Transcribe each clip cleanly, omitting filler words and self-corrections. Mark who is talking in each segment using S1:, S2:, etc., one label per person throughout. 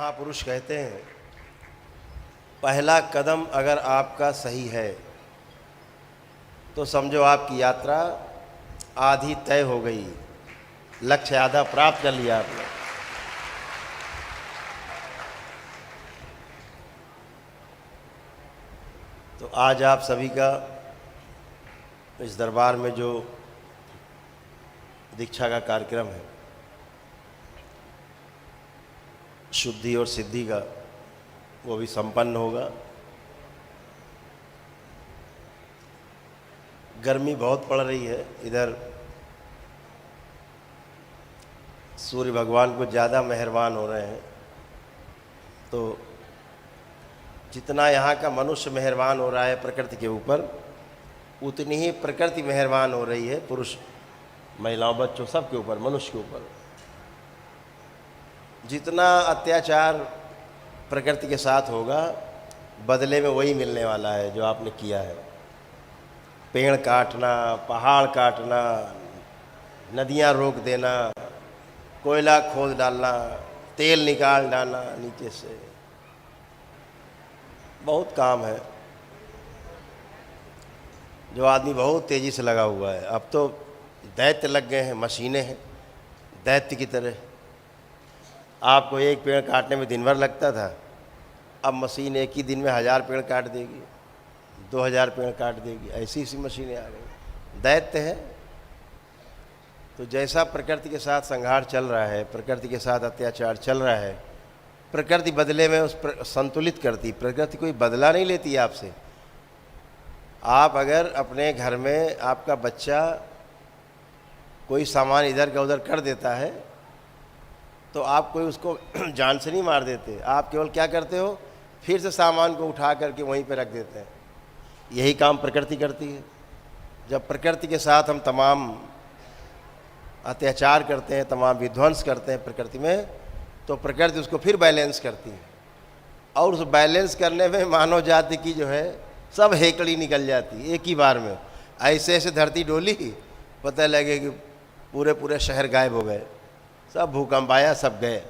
S1: महापुरुष कहते हैं, पहला कदम अगर आपका सही है तो समझो आपकी यात्रा आधी तय हो गई, लक्ष्य आधा प्राप्त कर लिया आपने। तो आज आप सभी का इस दरबार में जो दीक्षा का कार्यक्रम है, शुद्धि और सिद्धि का, वो भी संपन्न होगा। गर्मी बहुत पड़ रही है, इधर सूर्य भगवान को ज़्यादा मेहरबान हो रहे हैं, तो जितना यहाँ का मनुष्य मेहरबान हो रहा है प्रकृति के ऊपर, उतनी ही प्रकृति मेहरबान हो रही है पुरुष, महिलाओं, बच्चों, सबके ऊपर, मनुष्य के ऊपर। जितना अत्याचार प्रकृति के साथ होगा, बदले में वही मिलने वाला है जो आपने किया है। पेड़ काटना, पहाड़ काटना, नदियाँ रोक देना, कोयला खोद डालना, तेल निकाल डालना नीचे से, बहुत काम है जो आदमी बहुत तेज़ी से लगा हुआ है। अब तो दैत्य लग गए हैं, मशीनें हैं दैत्य की तरह। आपको एक पेड़ काटने में दिन भर लगता था, अब मशीन एक ही दिन में 1000 पेड़ काट देगी, 2000 पेड़ काट देगी, ऐसी ऐसी मशीनें आ गई। दैत्य है। तो जैसा प्रकृति के साथ संघार चल रहा है, प्रकृति के साथ अत्याचार चल रहा है, प्रकृति बदले में संतुलित करती। प्रकृति कोई बदला नहीं लेती आपसे। आप अगर अपने घर में आपका बच्चा कोई सामान इधर का उधर कर देता है तो आप कोई उसको जान से नहीं मार देते, आप केवल क्या करते हो, फिर से सामान को उठा करके वहीं पे रख देते हैं। यही काम प्रकृति करती है। जब प्रकृति के साथ हम तमाम अत्याचार करते हैं, तमाम विध्वंस करते हैं प्रकृति में, तो प्रकृति उसको फिर बैलेंस करती है, और उस बैलेंस करने में मानव जाति की जो है सब हेकड़ी निकल जाती है एक ही बार में। ऐसे ऐसे धरती डोली, पता लगे कि पूरे पूरे शहर गायब हो गए, सब भूकंप आया, सब गए।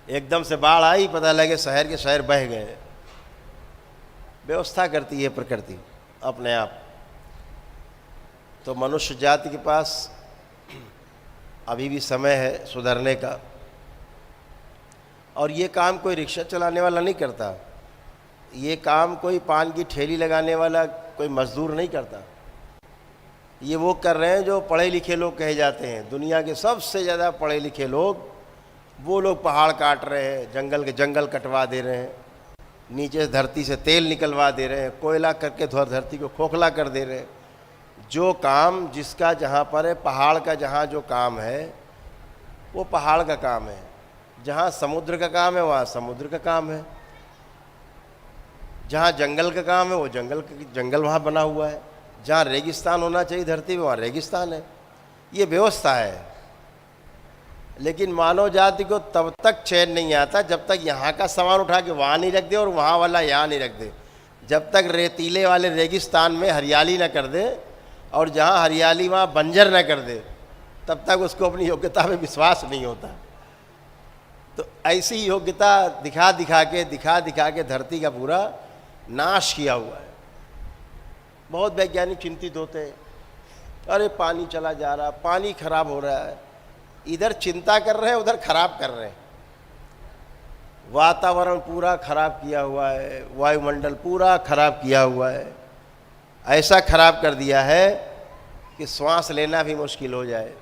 S1: एकदम से बाढ़ आई, पता लगे शहर के शहर बह गए। व्यवस्था करती है प्रकृति अपने आप। तो मनुष्य जाति के पास अभी भी समय है सुधरने का। और ये काम कोई रिक्शा चलाने वाला नहीं करता, ये काम कोई पान की ठेली लगाने वाला कोई मजदूर नहीं करता। ये वो कर रहे हैं जो पढ़े लिखे लोग कहे जाते हैं। दुनिया के सबसे ज़्यादा पढ़े लिखे लोग, वो लोग पहाड़ काट रहे हैं, जंगल के जंगल कटवा दे रहे हैं, नीचे से धरती से तेल निकलवा दे रहे हैं, कोयला करके धरती को खोखला कर दे रहे हैं। जो काम जिसका जहाँ पर है, पहाड़ का जहाँ जो काम है वो पहाड़ का काम है, जहाँ समुद्र का काम है वहाँ समुद्र का काम है, जहाँ जंगल का काम है वो जंगल वहाँ बना हुआ है, जहाँ रेगिस्तान होना चाहिए धरती में वहाँ रेगिस्तान है। ये व्यवस्था है। लेकिन मानव जाति को तब तक चैन नहीं आता जब तक यहाँ का सामान उठा के वहाँ नहीं रख दे और वहाँ वाला यहाँ नहीं रख दे। जब तक रेतीले वाले रेगिस्तान में हरियाली ना कर दे और जहाँ हरियाली वहाँ बंजर ना कर दे, तब तक उसको अपनी योग्यता में विश्वास नहीं होता। तो ऐसी योग्यता दिखा दिखा के धरती का पूरा नाश किया हुआ है। बहुत वैज्ञानिक चिंतित होते हैं, अरे पानी चला जा रहा, पानी खराब हो रहा है। इधर चिंता कर रहे हैं, उधर खराब कर रहे हैं। वातावरण पूरा खराब किया हुआ है, वायुमंडल पूरा खराब किया हुआ है। ऐसा खराब कर दिया है कि श्वास लेना भी मुश्किल हो जाए।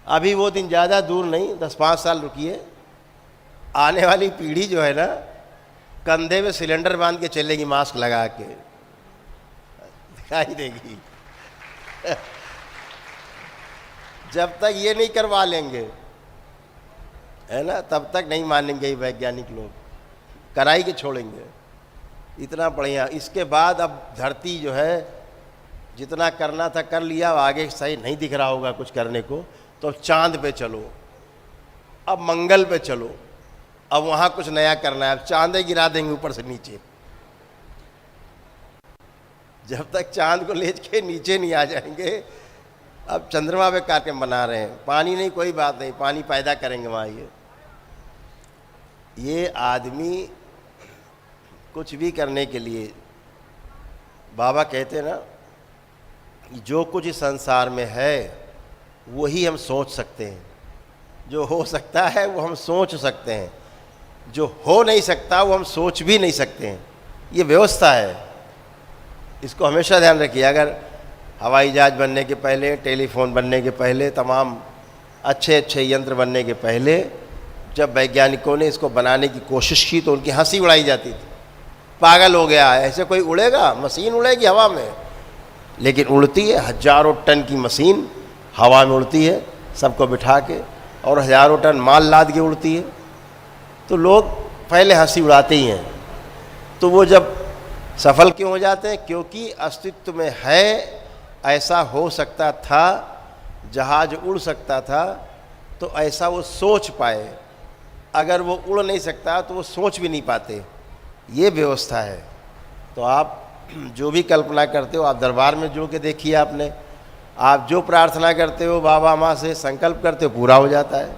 S1: अभी वो दिन ज़्यादा दूर नहीं, 10-5 साल रुकिए, आने वाली पीढ़ी जो है ना, कंधे में सिलेंडर बांध के चलेगी, मास्क लगा के दिखाई देगी। जब तक ये नहीं करवा लेंगे, है ना, तब तक नहीं मानेंगे ये वैज्ञानिक लोग, कराई के छोड़ेंगे। इतना बढ़िया। इसके बाद अब धरती जो है जितना करना था कर लिया, आगे सही नहीं दिख रहा होगा कुछ करने को, तो चांद पे चलो, अब मंगल पे चलो, अब वहाँ कुछ नया करना है। अब चांदे गिरा देंगे ऊपर से नीचे। जब तक चांद को ले के नीचे नहीं आ जाएंगे, अब चंद्रमा पे कार्यक्रम बना रहे हैं, पानी नहीं कोई बात नहीं, पानी पैदा करेंगे वहाँ। ये आदमी कुछ भी करने के लिए, बाबा कहते ना, जो कुछ इस संसार में है वही हम सोच सकते हैं। जो हो सकता है वो हम सोच सकते हैं, जो हो नहीं सकता वो हम सोच भी नहीं सकते हैं। ये व्यवस्था है, इसको हमेशा ध्यान रखिए। अगर हवाई जहाज बनने के पहले, टेलीफोन बनने के पहले, तमाम अच्छे अच्छे यंत्र बनने के पहले जब वैज्ञानिकों ने इसको बनाने की कोशिश की तो उनकी हंसी उड़ाई जाती थी। पागल हो गया है, ऐसे कोई उड़ेगा? मशीन उड़ेगी हवा में? लेकिन उड़ती है, हजारों टन की मशीन हवा में उड़ती है, सबको बिठा के, और हजारों टन माल लाद के उड़ती है। तो लोग पहले हंसी उड़ाते ही हैं। तो वो जब सफल क्यों हो जाते हैं? क्योंकि अस्तित्व में है, ऐसा हो सकता था, जहाज उड़ सकता था, तो ऐसा वो सोच पाए। अगर वो उड़ नहीं सकता तो वो सोच भी नहीं पाते। ये व्यवस्था है। तो आप जो भी कल्पना करते हो, आप दरबार में जुड़ के देखिए। आपने, आप जो प्रार्थना करते हो, बाबा माँ से संकल्प करते हो, पूरा हो जाता है।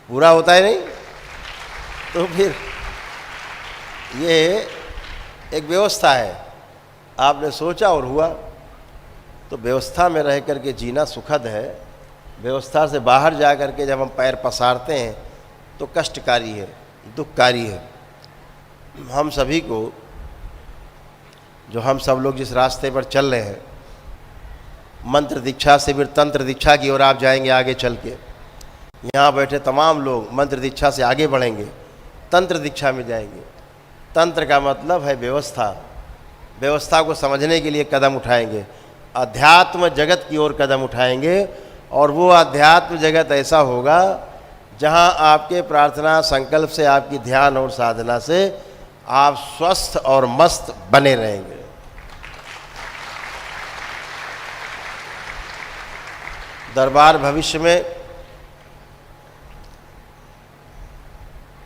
S1: पूरा होता है नहीं? तो फिर ये एक व्यवस्था है। आपने सोचा और हुआ। तो व्यवस्था में रह करके जीना सुखद है। व्यवस्था से बाहर जा करके जब हम पैर पसारते हैं तो कष्टकारी है, दुखकारी है। हम सभी को, जो हम सब लोग जिस रास्ते पर चल रहे हैं, मंत्र दीक्षा से फिर तंत्र दीक्षा की ओर आप जाएंगे आगे चल के। यहाँ बैठे तमाम लोग मंत्र दीक्षा से आगे बढ़ेंगे, तंत्र दीक्षा में जाएंगे। तंत्र का मतलब है व्यवस्था। व्यवस्था को समझने के लिए कदम उठाएंगे, अध्यात्म जगत की ओर कदम उठाएंगे। और वो अध्यात्म जगत ऐसा होगा जहाँ आपके प्रार्थना संकल्प से, आपकी ध्यान और साधना से आप स्वस्थ और मस्त बने रहेंगे। दरबार भविष्य में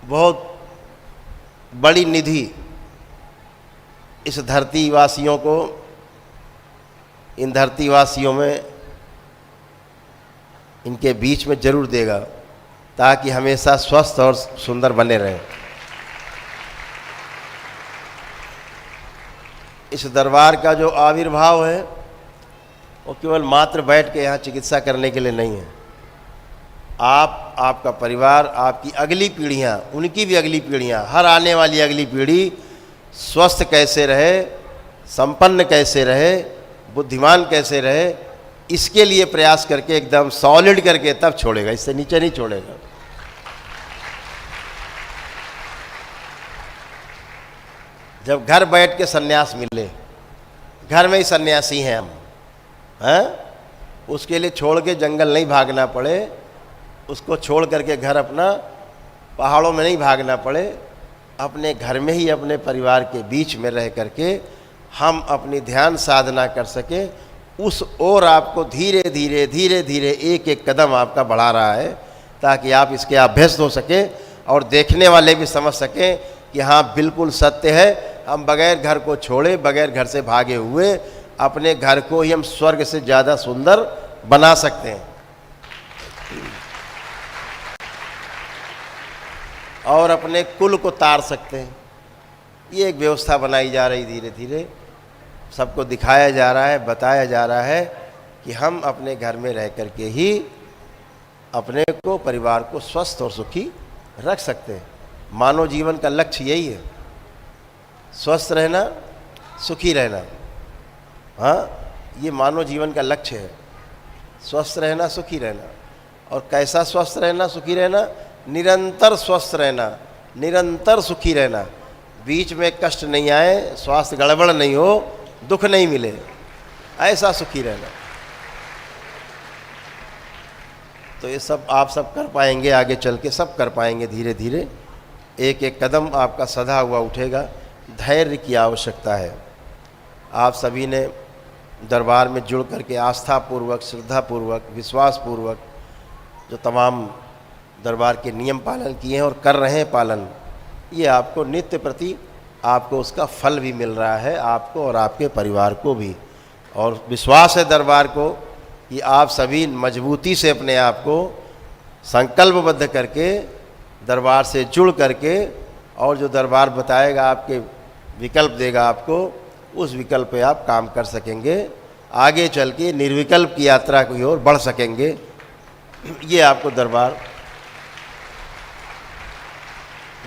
S1: बहुत बड़ी निधि इस धरती वासियों को, इन धरती वासियों में, इनके बीच में जरूर देगा, ताकि हमेशा स्वस्थ और सुंदर बने रहें। इस दरबार का जो आविर्भाव है वो केवल मात्र बैठ के यहाँ चिकित्सा करने के लिए नहीं है। आप, आपका परिवार, आपकी अगली पीढ़ियाँ, उनकी भी अगली पीढ़ियाँ, हर आने वाली अगली पीढ़ी स्वस्थ कैसे रहे, संपन्न कैसे रहे, बुद्धिमान कैसे रहे, इसके लिए प्रयास करके एकदम सॉलिड करके तब छोड़ेगा, इससे नीचे नहीं छोड़ेगा। जब घर बैठ के सन्यास मिले, घर में ही सन्यासी हैं हम, हैं, उसके लिए छोड़ के जंगल नहीं भागना पड़े, उसको छोड़ करके घर अपना पहाड़ों में नहीं भागना पड़े, अपने घर में ही अपने परिवार के बीच में रह करके हम अपनी ध्यान साधना कर सके, उस ओर आपको धीरे धीरे धीरे धीरे एक एक कदम आपका बढ़ा रहा है, ताकि आप इसके अभ्यस्त हो सके और देखने वाले भी समझ सकें कि हाँ बिल्कुल सत्य है। हम बगैर घर को छोड़े, बगैर घर से भागे हुए अपने घर को ही हम स्वर्ग से ज़्यादा सुंदर बना सकते हैं। और अपने कुल को तार सकते हैं। ये एक व्यवस्था बनाई जा रही, धीरे धीरे सबको दिखाया जा रहा है, बताया जा रहा है कि हम अपने घर में रह करके ही अपने को, परिवार को स्वस्थ और सुखी रख सकते हैं। मानव जीवन का लक्ष्य यही है, स्वस्थ रहना, सुखी रहना। हाँ, ये मानव जीवन का लक्ष्य है, स्वस्थ रहना, सुखी रहना। और कैसा स्वस्थ रहना, सुखी रहना? निरंतर स्वस्थ रहना, निरंतर सुखी रहना, बीच में कष्ट नहीं आए, स्वास्थ्य गड़बड़ नहीं हो, दुख नहीं मिले, ऐसा सुखी रहना। तो ये सब आप सब कर पाएंगे, आगे चल के सब कर पाएंगे। धीरे धीरे एक एक कदम आपका सधा हुआ उठेगा। धैर्य की आवश्यकता है। आप सभी ने दरबार में जुड़ करके आस्थापूर्वक, श्रद्धापूर्वक, विश्वासपूर्वक जो तमाम दरबार के नियम पालन किए हैं और कर रहे हैं पालन, ये आपको नित्य प्रति आपको उसका फल भी मिल रहा है, आपको और आपके परिवार को भी। और विश्वास है दरबार को कि आप सभी मजबूती से अपने आप को संकल्पबद्ध करके दरबार से जुड़ करके, और जो दरबार बताएगा आपके विकल्प देगा आपको, उस विकल्प पे आप काम कर सकेंगे, आगे चल के निर्विकल्प की यात्रा की ओर बढ़ सकेंगे। ये आपको दरबार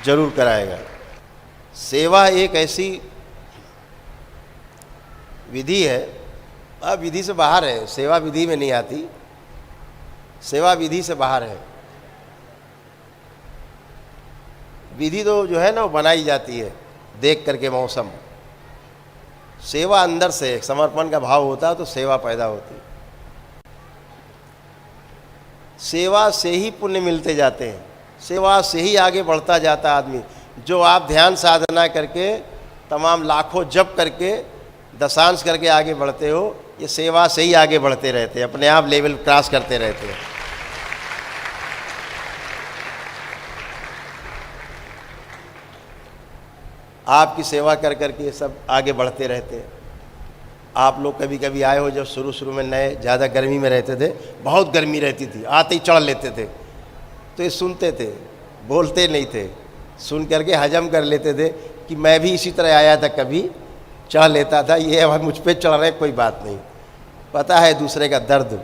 S1: जरूर कराएगा। सेवा एक ऐसी विधि है, अब विधि से बाहर है, सेवा विधि में नहीं आती, सेवा विधि से बाहर है। विधि तो जो है ना वो बनाई जाती है देख करके मौसम, सेवा अंदर से समर्पण का भाव होता है तो सेवा पैदा होती है। सेवा से ही पुण्य मिलते जाते हैं, सेवा से ही आगे बढ़ता जाता आदमी। जो आप ध्यान साधना करके तमाम लाखों जप करके दशांश करके आगे बढ़ते हो, ये सेवा से ही आगे बढ़ते रहते हैं, अपने आप लेवल क्रॉस करते रहते हैं। आपकी सेवा कर करके ये सब आगे बढ़ते रहते हैं। आप लोग कभी कभी आए हो, जब शुरू शुरू में नए ज़्यादा गर्मी में रहते थे, बहुत गर्मी रहती थी, आते ही चढ़ लेते थे, तो ये सुनते थे, बोलते नहीं थे, सुन करके हजम कर लेते थे कि मैं भी इसी तरह आया था, कभी चढ़ लेता था, ये अब मुझ पर चढ़ रहे, कोई बात नहीं। पता है दूसरे का दर्द,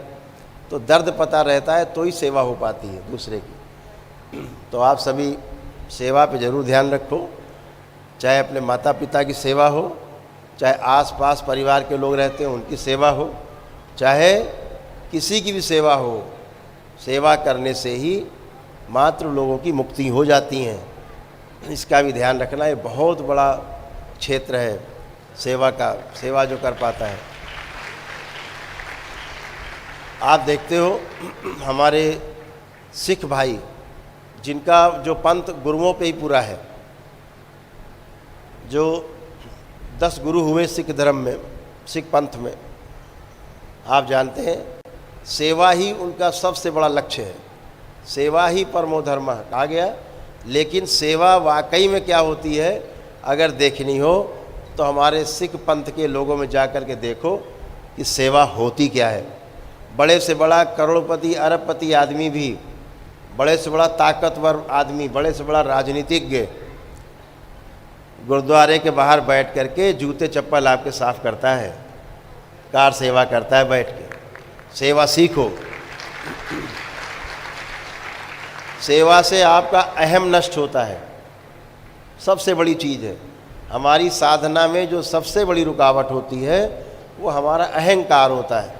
S1: तो दर्द पता रहता है तो ही सेवा हो पाती है दूसरे की। तो आप सभी सेवा पे ज़रूर ध्यान रखो, चाहे अपने माता पिता की सेवा हो, चाहे आसपास परिवार के लोग रहते हैं उनकी सेवा हो, चाहे किसी की भी सेवा हो। सेवा करने से ही मात्र लोगों की मुक्ति हो जाती है, इसका भी ध्यान रखना। ये बहुत बड़ा क्षेत्र है सेवा का, सेवा जो कर पाता है। आप देखते हो हमारे सिख भाई, जिनका जो पंथ गुरुओं पे ही पूरा है, जो 10 गुरु हुए सिख धर्म में, सिख पंथ में, आप जानते हैं सेवा ही उनका सबसे बड़ा लक्ष्य है। सेवा ही परमो धर्म कहा गया। लेकिन सेवा वाकई में क्या होती है अगर देखनी हो तो हमारे सिख पंथ के लोगों में जा कर के देखो कि सेवा होती क्या है। बड़े से बड़ा करोड़पति अरबपति आदमी भी, बड़े से बड़ा ताकतवर आदमी, बड़े से बड़ा राजनीतिज्ञ गुरुद्वारे के बाहर बैठ करके जूते चप्पल आपके साफ करता है, कार सेवा करता है बैठ के। सेवा सीखो। सेवा से आपका अहम नष्ट होता है, सबसे बड़ी चीज़ है। हमारी साधना में जो सबसे बड़ी रुकावट होती है वो हमारा अहंकार होता है।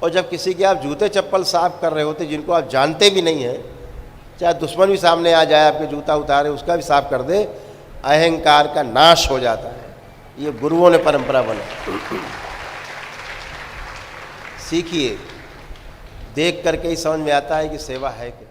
S1: और जब किसी के आप जूते चप्पल साफ कर रहे होते, जिनको आप जानते भी नहीं हैं, चाहे दुश्मन भी सामने आ जाए आपके जूता उतारे उसका भी साफ कर दे, अहंकार का नाश हो जाता है। ये गुरुओं ने परंपरा बना। सीखिए, देख करके ही समझ में आता है कि सेवा है क्या।